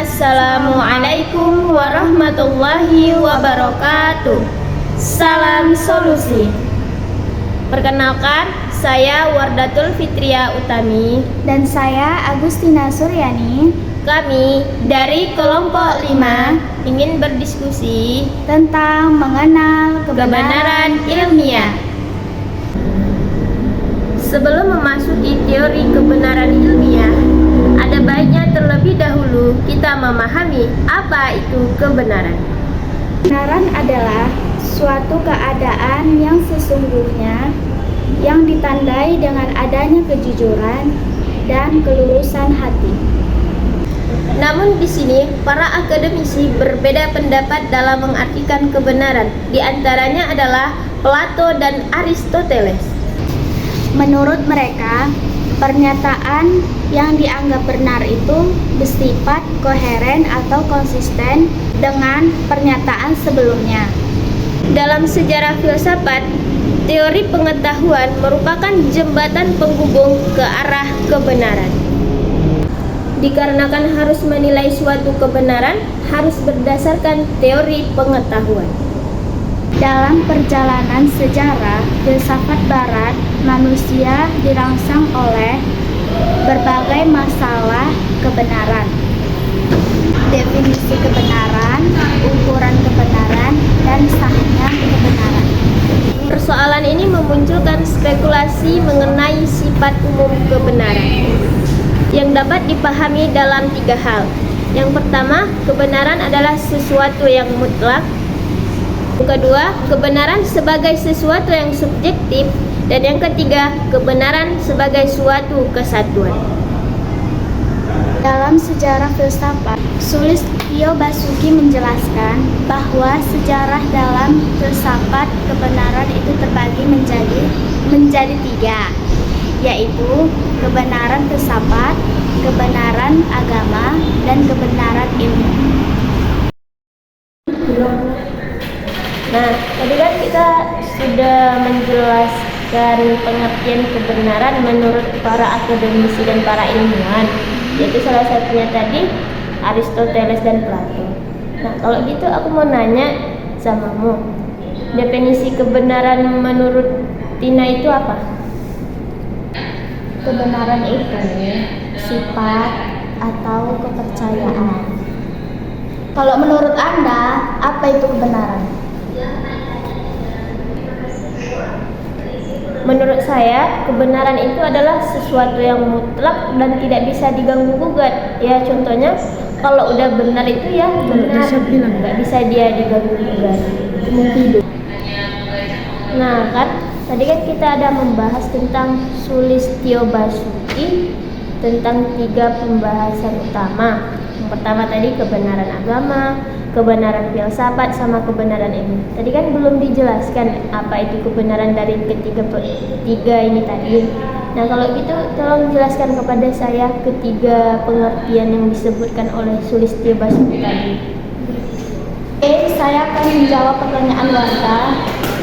Assalamualaikum warahmatullahi wabarakatuh. Salam solusi. Perkenalkan, saya Wardatul Fitria Utami dan saya Agustina Suryani. Kami dari kelompok 5 ingin berdiskusi tentang mengenal kebenaran ilmiah. Sebelum memasuki teori kebenaran ilmiah, ada baiknya terlebih dahulu kita memahami apa itu kebenaran. Kebenaran adalah suatu keadaan yang sesungguhnya yang ditandai dengan adanya kejujuran dan kelurusan hati. Namun di sini para akademisi berbeda pendapat dalam mengartikan kebenaran. Di antaranya adalah Plato dan Aristoteles. Menurut mereka, pernyataan yang dianggap benar itu bersifat koheren atau konsisten dengan pernyataan sebelumnya. Dalam sejarah filsafat, teori pengetahuan merupakan jembatan penghubung ke arah kebenaran. Dikarenakan harus menilai suatu kebenaran harus berdasarkan teori pengetahuan. Dalam perjalanan sejarah filsafat barat, manusia dirangsang oleh berbagai masalah kebenaran. Definisi kebenaran, ukuran kebenaran, dan sahnya kebenaran. Persoalan ini memunculkan spekulasi mengenai sifat umum kebenaran yang dapat dipahami dalam 3 hal. Yang pertama, kebenaran adalah sesuatu yang mutlak. Yang kedua, kebenaran sebagai sesuatu yang subjektif. Dan yang ketiga, kebenaran sebagai suatu kesatuan. Dalam sejarah filsafat, Sulistyo Basuki menjelaskan bahwa sejarah dalam filsafat kebenaran itu terbagi menjadi 3, yaitu kebenaran filsafat, kebenaran agama, dan kebenaran ilmu. Nah, tadi kan kita sudah menjelaskan pengertian kebenaran menurut para akademisi dan para ilmuwan, yaitu salah satunya tadi Aristoteles dan Plato. Nah, kalau gitu aku mau nanya samamu, definisi kebenaran menurut Tina itu apa? Kebenaran itu sifat atau kepercayaan. Kalau menurut Anda, apa itu kebenaran? Menurut saya, kebenaran itu adalah sesuatu yang mutlak dan tidak bisa diganggu-gugat. Ya, contohnya kalau udah benar itu ya benar, nggak bisa dia diganggu-gugat. Nah kan, tadi kan kita ada membahas tentang Sulistyo Basuki tentang 3 pembahasan utama. Yang pertama tadi kebenaran agama, kebenaran filsafat, sama kebenaran ilmu. Tadi kan belum dijelaskan apa itu kebenaran dari ketiga ini tadi. Nah, kalau gitu tolong jelaskan kepada saya ketiga pengertian yang disebutkan oleh Sulistyo Basuki tadi. Oke, saya akan menjawab pertanyaan warga.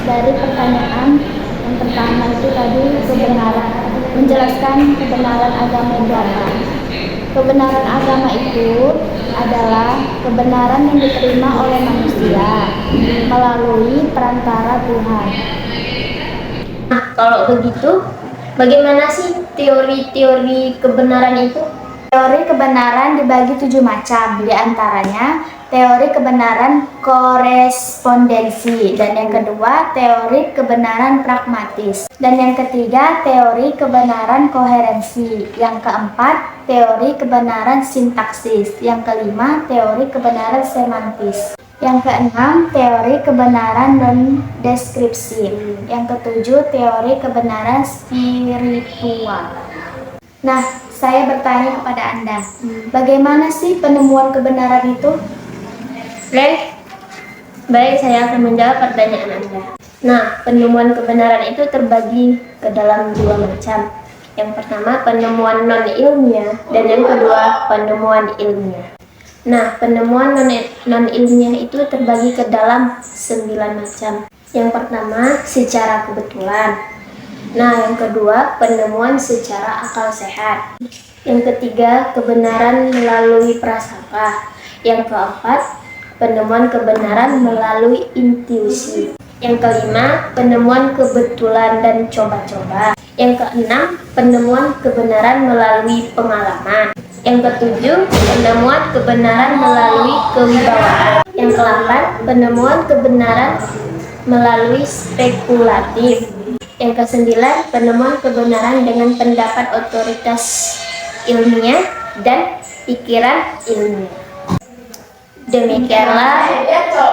Dari pertanyaan yang pertama itu tadi kebenaran, menjelaskan kebenaran agama itu apa. Kebenaran agama itu adalah kebenaran yang diterima oleh manusia melalui perantara Tuhan. Nah, kalau begitu, bagaimana sih teori-teori kebenaran itu? Teori kebenaran dibagi 7 macam, di antaranya teori kebenaran korespondensi, dan yang kedua teori kebenaran pragmatis, dan yang ketiga teori kebenaran koherensi, yang keempat teori kebenaran sintaksis, yang kelima teori kebenaran semantis, yang keenam teori kebenaran non-deskripsi, yang ketujuh teori kebenaran spiritual. Nah, saya bertanya kepada Anda, bagaimana sih penemuan kebenaran itu? Baik, saya akan menjawab pertanyaan Anda. Nah, penemuan kebenaran itu terbagi ke dalam 2 macam. Yang pertama, penemuan non-ilmiah, dan yang kedua, penemuan ilmiah. Nah, penemuan non-ilmiah itu terbagi ke dalam 9 macam. Yang pertama, secara kebetulan. Nah, yang kedua, penemuan secara akal sehat. Yang ketiga, kebenaran melalui prasangka. Yang keempat, penemuan kebenaran melalui intuisi. Yang kelima, penemuan kebetulan dan coba-coba. Yang keenam, penemuan kebenaran melalui pengalaman. Yang ketujuh, penemuan kebenaran melalui kewibawaan. Yang ke-8, penemuan kebenaran melalui spekulatif. Yang ke-9, penemuan kebenaran dengan pendapat otoritas ilmiah dan pikiran ilmiah. Demikianlah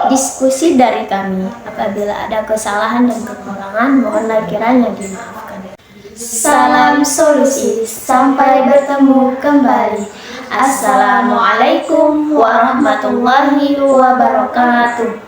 diskusi dari kami. Apabila ada kesalahan dan kekurangan, mohonlah kiranya dimaafkan. Salam solusi, sampai bertemu kembali. Assalamualaikum warahmatullahi wabarakatuh.